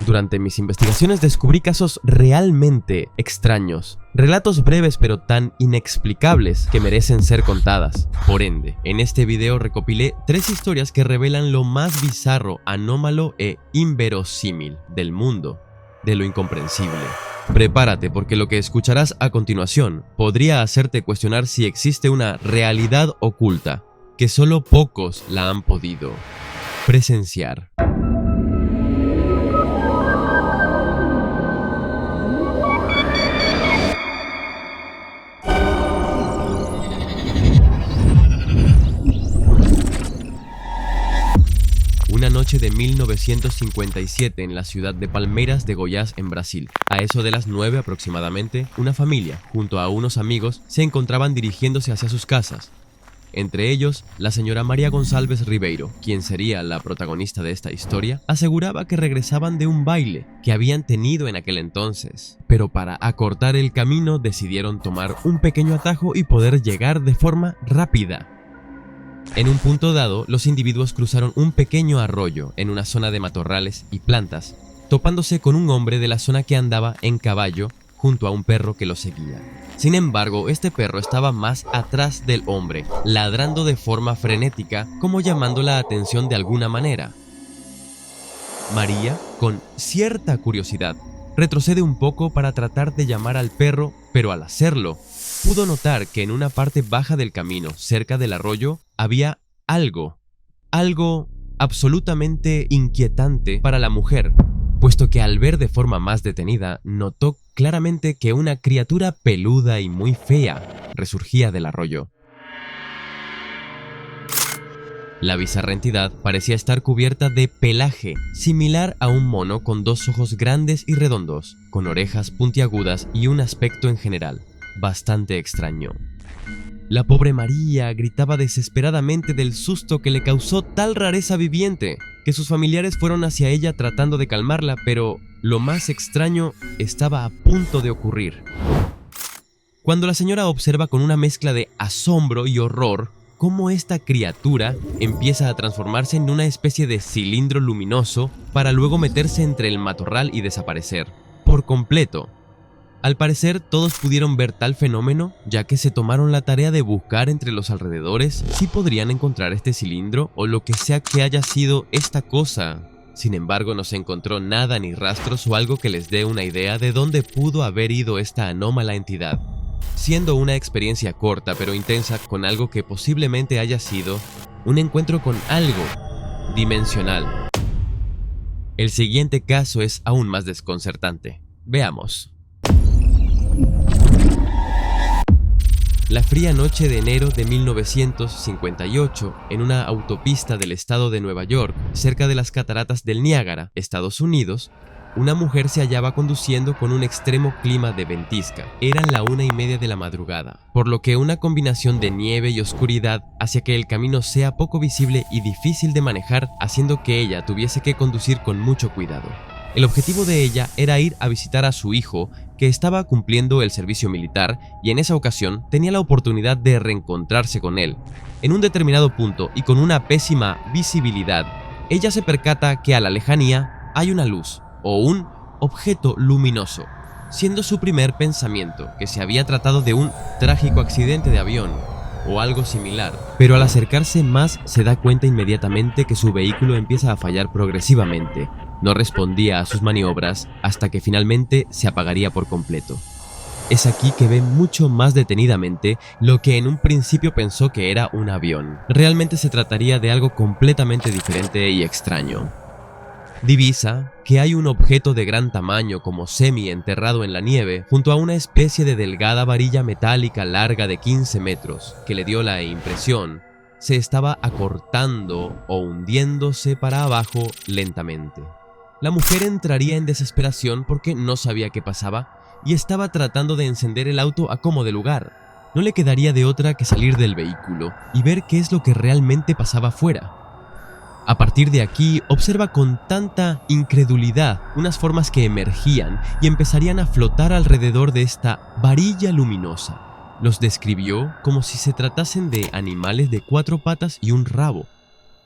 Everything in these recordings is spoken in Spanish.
Durante mis investigaciones descubrí casos realmente extraños, relatos breves pero tan inexplicables que merecen ser contadas. Por ende, en este video recopilé 3 historias que revelan lo más bizarro, anómalo e inverosímil del mundo de lo incomprensible. Prepárate porque lo que escucharás a continuación podría hacerte cuestionar si existe una realidad oculta que solo pocos la han podido presenciar. Una noche de 1957 en la ciudad de Palmeiras de Goiás, en Brasil. A eso de las 9 aproximadamente, una familia, junto a unos amigos, se encontraban dirigiéndose hacia sus casas. Entre ellos, la señora María Gonçalves Ribeiro, quien sería la protagonista de esta historia, aseguraba que regresaban de un baile que habían tenido en aquel entonces. Pero para acortar el camino decidieron tomar un pequeño atajo y poder llegar de forma rápida. En un punto dado, los individuos cruzaron un pequeño arroyo en una zona de matorrales y plantas, topándose con un hombre de la zona que andaba en caballo junto a un perro que lo seguía. Sin embargo, este perro estaba más atrás del hombre, ladrando de forma frenética, como llamando la atención de alguna manera. María, con cierta curiosidad, retrocede un poco para tratar de llamar al perro, pero al hacerlo, pudo notar que en una parte baja del camino, cerca del arroyo, había algo absolutamente inquietante para la mujer, puesto que al ver de forma más detenida, notó claramente que una criatura peluda y muy fea resurgía del arroyo. La bizarra entidad parecía estar cubierta de pelaje, similar a un mono con 2 ojos grandes y redondos, con orejas puntiagudas y un aspecto en general bastante extraño. La pobre María gritaba desesperadamente del susto que le causó tal rareza viviente, que sus familiares fueron hacia ella tratando de calmarla, pero lo más extraño estaba a punto de ocurrir. Cuando la señora observa con una mezcla de asombro y horror cómo esta criatura empieza a transformarse en una especie de cilindro luminoso para luego meterse entre el matorral y desaparecer por completo. Al parecer, todos pudieron ver tal fenómeno, ya que se tomaron la tarea de buscar entre los alrededores si podrían encontrar este cilindro o lo que sea que haya sido esta cosa. Sin embargo, no se encontró nada ni rastros o algo que les dé una idea de dónde pudo haber ido esta anómala entidad, siendo una experiencia corta pero intensa con algo que posiblemente haya sido un encuentro con algo dimensional. El siguiente caso es aún más desconcertante. Veamos. La fría noche de enero de 1958, en una autopista del estado de Nueva York, cerca de las cataratas del Niágara, Estados Unidos, una mujer se hallaba conduciendo con un extremo clima de ventisca. Eran la 1:30 de la madrugada, por lo que una combinación de nieve y oscuridad hacía que el camino sea poco visible y difícil de manejar, haciendo que ella tuviese que conducir con mucho cuidado. El objetivo de ella era ir a visitar a su hijo, que estaba cumpliendo el servicio militar, y en esa ocasión tenía la oportunidad de reencontrarse con él. En un determinado punto y con una pésima visibilidad, ella se percata que a la lejanía hay una luz o un objeto luminoso, siendo su primer pensamiento que se había tratado de un trágico accidente de avión o algo similar, pero al acercarse más se da cuenta inmediatamente que su vehículo empieza a fallar progresivamente. No respondía a sus maniobras hasta que finalmente se apagaría por completo. Es aquí que ve mucho más detenidamente lo que en un principio pensó que era un avión. Realmente se trataría de algo completamente diferente y extraño. Divisa que hay un objeto de gran tamaño como semi-enterrado en la nieve junto a una especie de delgada varilla metálica larga de 15 metros que le dio la impresión se estaba acortando o hundiéndose para abajo lentamente. La mujer entraría en desesperación porque no sabía qué pasaba y estaba tratando de encender el auto a como de lugar. No le quedaría de otra que salir del vehículo y ver qué es lo que realmente pasaba afuera. A partir de aquí, observa con tanta incredulidad unas formas que emergían y empezarían a flotar alrededor de esta varilla luminosa. Los describió como si se tratasen de animales de 4 patas y un rabo.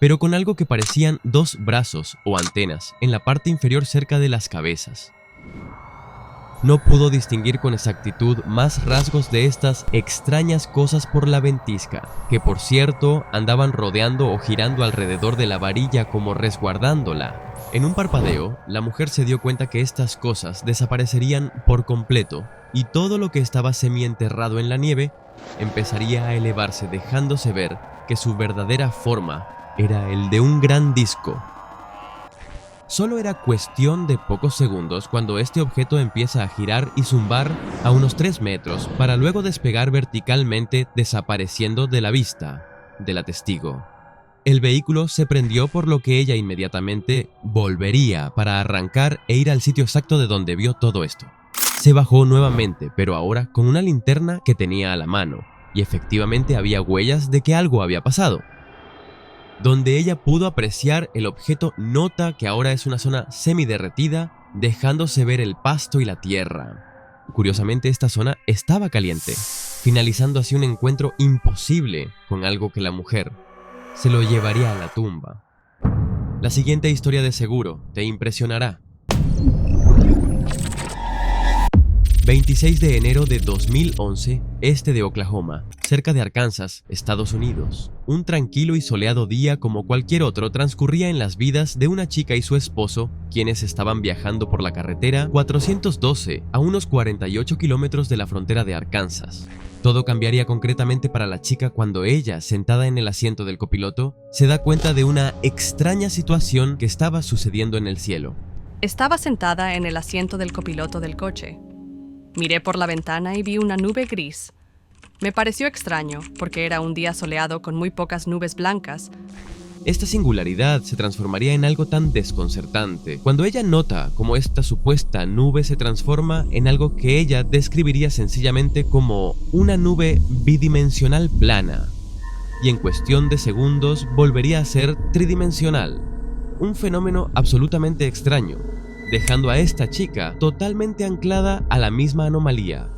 pero con algo que parecían dos brazos o antenas en la parte inferior cerca de las cabezas. No pudo distinguir con exactitud más rasgos de estas extrañas cosas por la ventisca, que por cierto andaban rodeando o girando alrededor de la varilla como resguardándola. En un parpadeo, la mujer se dio cuenta que estas cosas desaparecerían por completo y todo lo que estaba semienterrado en la nieve empezaría a elevarse, dejándose ver que su verdadera forma era el de un gran disco. Solo era cuestión de pocos segundos cuando este objeto empieza a girar y zumbar a unos 3 metros para luego despegar verticalmente, desapareciendo de la vista de la testigo. El vehículo se prendió, por lo que ella inmediatamente volvería para arrancar e ir al sitio exacto de donde vio todo esto. Se bajó nuevamente, pero ahora con una linterna que tenía a la mano, y efectivamente había huellas de que algo había pasado. Donde ella pudo apreciar el objeto, nota que ahora es una zona semiderretida, dejándose ver el pasto y la tierra. Curiosamente, esta zona estaba caliente, finalizando así un encuentro imposible con algo que la mujer se lo llevaría a la tumba. La siguiente historia de seguro te impresionará. 26 de enero de 2011, este de Oklahoma, cerca de Arkansas, Estados Unidos. Un tranquilo y soleado día como cualquier otro transcurría en las vidas de una chica y su esposo, quienes estaban viajando por la carretera 412 a unos 48 kilómetros de la frontera de Arkansas. Todo cambiaría concretamente para la chica cuando ella, sentada en el asiento del copiloto, se da cuenta de una extraña situación que estaba sucediendo en el cielo. Estaba sentada en el asiento del copiloto del coche. Miré por la ventana y vi una nube gris. Me pareció extraño, porque era un día soleado con muy pocas nubes blancas. Esta singularidad se transformaría en algo tan desconcertante cuando ella nota cómo esta supuesta nube se transforma en algo que ella describiría sencillamente como una nube bidimensional plana, y en cuestión de segundos volvería a ser tridimensional. Un fenómeno absolutamente extraño, dejando a esta chica totalmente anclada a la misma anomalía.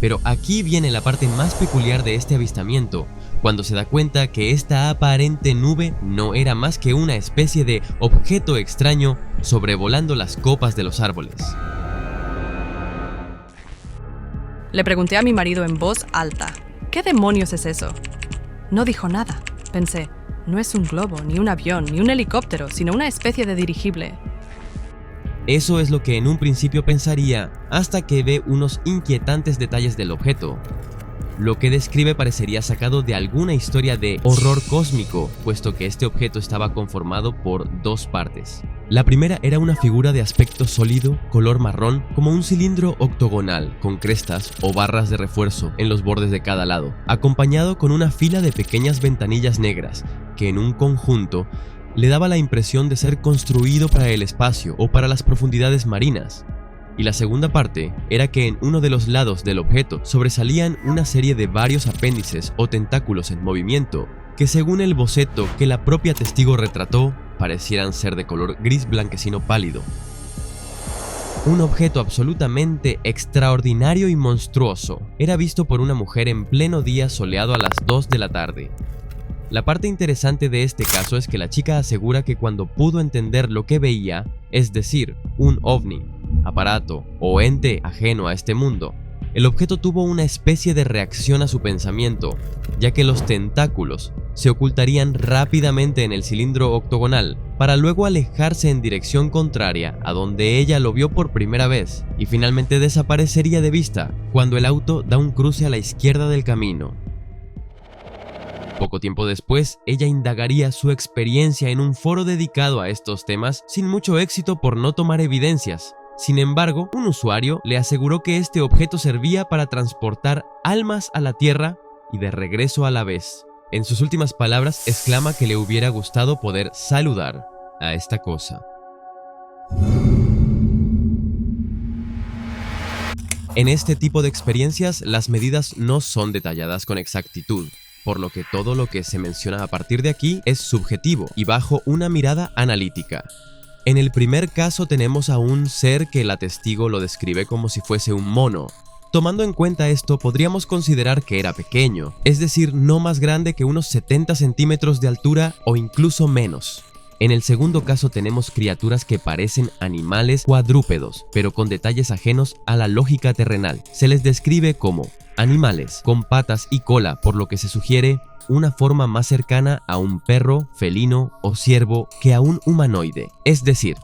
Pero aquí viene la parte más peculiar de este avistamiento, cuando se da cuenta que esta aparente nube no era más que una especie de objeto extraño sobrevolando las copas de los árboles. Le pregunté a mi marido en voz alta, ¿qué demonios es eso? No dijo nada. Pensé, no es un globo, ni un avión, ni un helicóptero, sino una especie de dirigible. Eso es lo que en un principio pensaría, hasta que ve unos inquietantes detalles del objeto. Lo que describe parecería sacado de alguna historia de horror cósmico, puesto que este objeto estaba conformado por dos partes. La primera era una figura de aspecto sólido, color marrón, como un cilindro octogonal, con crestas o barras de refuerzo en los bordes de cada lado, acompañado con una fila de pequeñas ventanillas negras, que en un conjunto le daba la impresión de ser construido para el espacio o para las profundidades marinas. Y la segunda parte era que en uno de los lados del objeto sobresalían una serie de varios apéndices o tentáculos en movimiento, que según el boceto que la propia testigo retrató, parecieran ser de color gris blanquecino pálido. Un objeto absolutamente extraordinario y monstruoso era visto por una mujer en pleno día soleado a las 2 de la tarde. La parte interesante de este caso es que la chica asegura que cuando pudo entender lo que veía, es decir, un ovni, aparato o ente ajeno a este mundo, el objeto tuvo una especie de reacción a su pensamiento, ya que los tentáculos se ocultarían rápidamente en el cilindro octogonal para luego alejarse en dirección contraria a donde ella lo vio por primera vez y finalmente desaparecería de vista cuando el auto da un cruce a la izquierda del camino. Poco tiempo después, ella indagaría su experiencia en un foro dedicado a estos temas sin mucho éxito por no tomar evidencias. Sin embargo, un usuario le aseguró que este objeto servía para transportar almas a la Tierra y de regreso a la vez. En sus últimas palabras, exclama que le hubiera gustado poder saludar a esta cosa. En este tipo de experiencias, las medidas no son detalladas con exactitud, por lo que todo lo que se menciona a partir de aquí es subjetivo y bajo una mirada analítica. En el primer caso tenemos a un ser que la testigo lo describe como si fuese un mono, Tomando en cuenta esto, podríamos considerar que era pequeño, es decir, no más grande que unos 70 centímetros de altura o incluso menos. En el segundo caso tenemos criaturas que parecen animales cuadrúpedos, pero con detalles ajenos a la lógica terrenal. Se les describe como animales con patas y cola, por lo que se sugiere una forma más cercana a un perro, felino o ciervo que a un humanoide, es decir,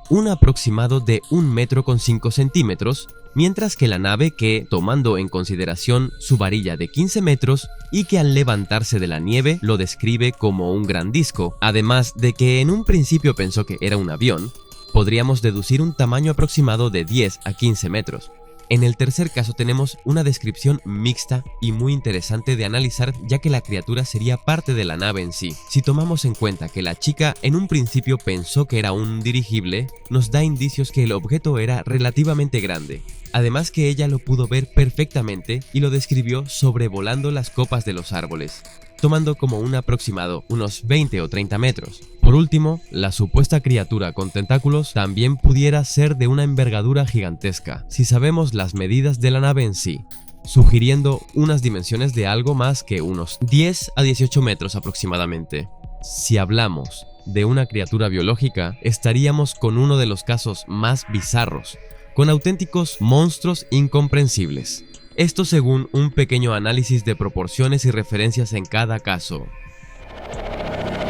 un aproximado de 1,5 centímetros, mientras que la nave que, tomando en consideración su varilla de 15 metros y que al levantarse de la nieve lo describe como un gran disco, además de que en un principio pensó que era un avión, podríamos deducir un tamaño aproximado de 10 a 15 metros. En el tercer caso tenemos una descripción mixta y muy interesante de analizar, ya que la criatura sería parte de la nave en sí. Si tomamos en cuenta que la chica en un principio pensó que era un dirigible, nos da indicios que el objeto era relativamente grande. Además que ella lo pudo ver perfectamente y lo describió sobrevolando las copas de los árboles, tomando como un aproximado unos 20 o 30 metros. Por último, la supuesta criatura con tentáculos también pudiera ser de una envergadura gigantesca, si sabemos las medidas de la nave en sí, sugiriendo unas dimensiones de algo más que unos 10 a 18 metros aproximadamente. Si hablamos de una criatura biológica, estaríamos con uno de los casos más bizarros, con auténticos monstruos incomprensibles. Esto según un pequeño análisis de proporciones y referencias en cada caso.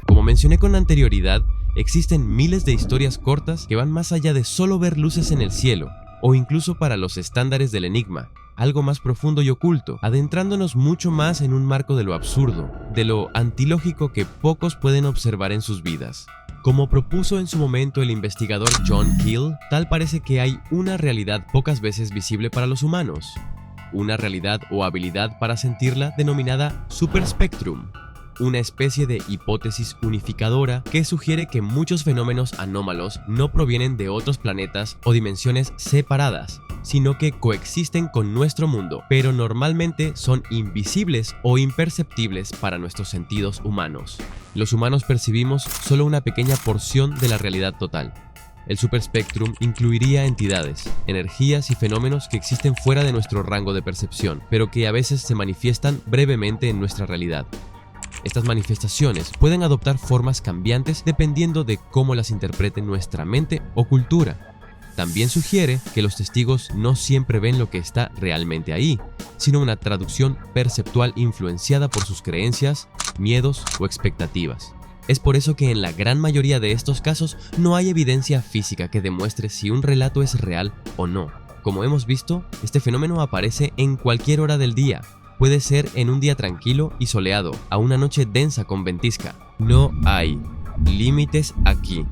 Como mencioné con anterioridad, existen miles de historias cortas que van más allá de solo ver luces en el cielo, o incluso para los estándares del enigma, algo más profundo y oculto, adentrándonos mucho más en un marco de lo absurdo, de lo antilógico que pocos pueden observar en sus vidas. Como propuso en su momento el investigador John Keel, tal parece que hay una realidad pocas veces visible para los humanos, una realidad o habilidad para sentirla denominada superspectrum, una especie de hipótesis unificadora que sugiere que muchos fenómenos anómalos no provienen de otros planetas o dimensiones separadas, sino que coexisten con nuestro mundo, pero normalmente son invisibles o imperceptibles para nuestros sentidos humanos. Los humanos percibimos solo una pequeña porción de la realidad total. El superspectrum incluiría entidades, energías y fenómenos que existen fuera de nuestro rango de percepción, pero que a veces se manifiestan brevemente en nuestra realidad. Estas manifestaciones pueden adoptar formas cambiantes dependiendo de cómo las interprete nuestra mente o cultura. También sugiere que los testigos no siempre ven lo que está realmente ahí, sino una traducción perceptual influenciada por sus creencias, miedos o expectativas. Es por eso que en la gran mayoría de estos casos no hay evidencia física que demuestre si un relato es real o no. Como hemos visto, este fenómeno aparece en cualquier hora del día. Puede ser en un día tranquilo y soleado, a una noche densa con ventisca. No hay límites aquí.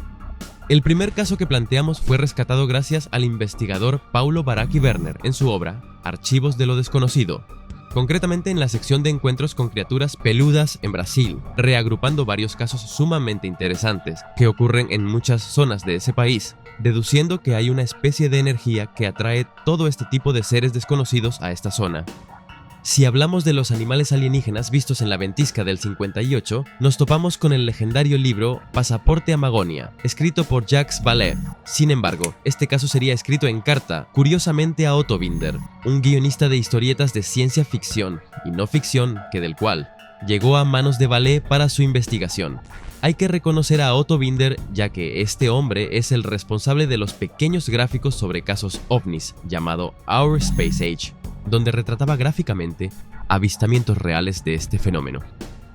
El primer caso que planteamos fue rescatado gracias al investigador Paulo Baraki Werner en su obra Archivos de lo Desconocido, concretamente en la sección de encuentros con criaturas peludas en Brasil, reagrupando varios casos sumamente interesantes que ocurren en muchas zonas de ese país, deduciendo que hay una especie de energía que atrae todo este tipo de seres desconocidos a esta zona. Si hablamos de los animales alienígenas vistos en la ventisca del 58, nos topamos con el legendario libro Pasaporte a Magonia, escrito por Jacques Vallée. Sin embargo, este caso sería escrito en carta, curiosamente a Otto Binder, un guionista de historietas de ciencia ficción y no ficción que del cual llegó a manos de Vallée para su investigación. Hay que reconocer a Otto Binder, ya que este hombre es el responsable de los pequeños gráficos sobre casos ovnis, llamado Our Space Age, donde retrataba gráficamente avistamientos reales de este fenómeno.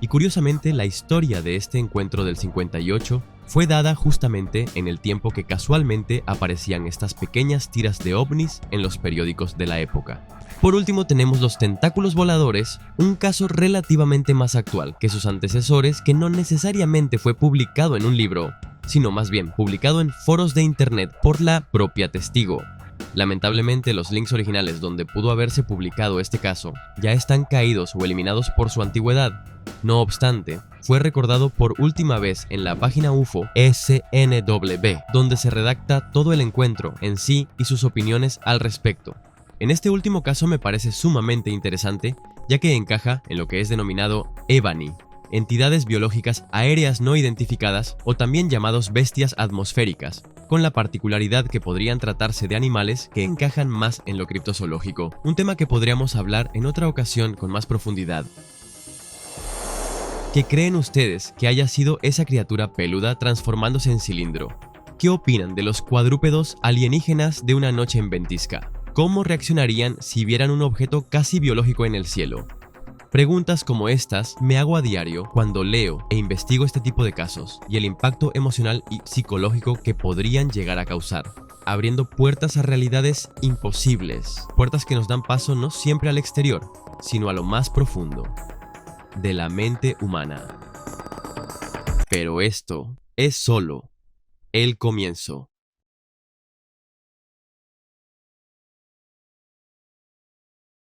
Y curiosamente, la historia de este encuentro del 58 fue dada justamente en el tiempo que casualmente aparecían estas pequeñas tiras de ovnis en los periódicos de la época. Por último tenemos los tentáculos voladores, un caso relativamente más actual que sus antecesores, que no necesariamente fue publicado en un libro, sino más bien publicado en foros de internet por la propia testigo. Lamentablemente, los links originales donde pudo haberse publicado este caso ya están caídos o eliminados por su antigüedad. No obstante, fue recordado por última vez en la página UFO SNW, donde se redacta todo el encuentro en sí y sus opiniones al respecto. En este último caso me parece sumamente interesante, ya que encaja en lo que es denominado EVANI, entidades biológicas aéreas no identificadas o también llamados bestias atmosféricas, con la particularidad que podrían tratarse de animales que encajan más en lo criptozoológico, un tema que podríamos hablar en otra ocasión con más profundidad. ¿Qué creen ustedes que haya sido esa criatura peluda transformándose en cilindro? ¿Qué opinan de los cuadrúpedos alienígenas de una noche en ventisca? ¿Cómo reaccionarían si vieran un objeto casi biológico en el cielo? Preguntas como estas me hago a diario cuando leo e investigo este tipo de casos y el impacto emocional y psicológico que podrían llegar a causar, abriendo puertas a realidades imposibles, puertas que nos dan paso no siempre al exterior, sino a lo más profundo de la mente humana. Pero esto es solo el comienzo.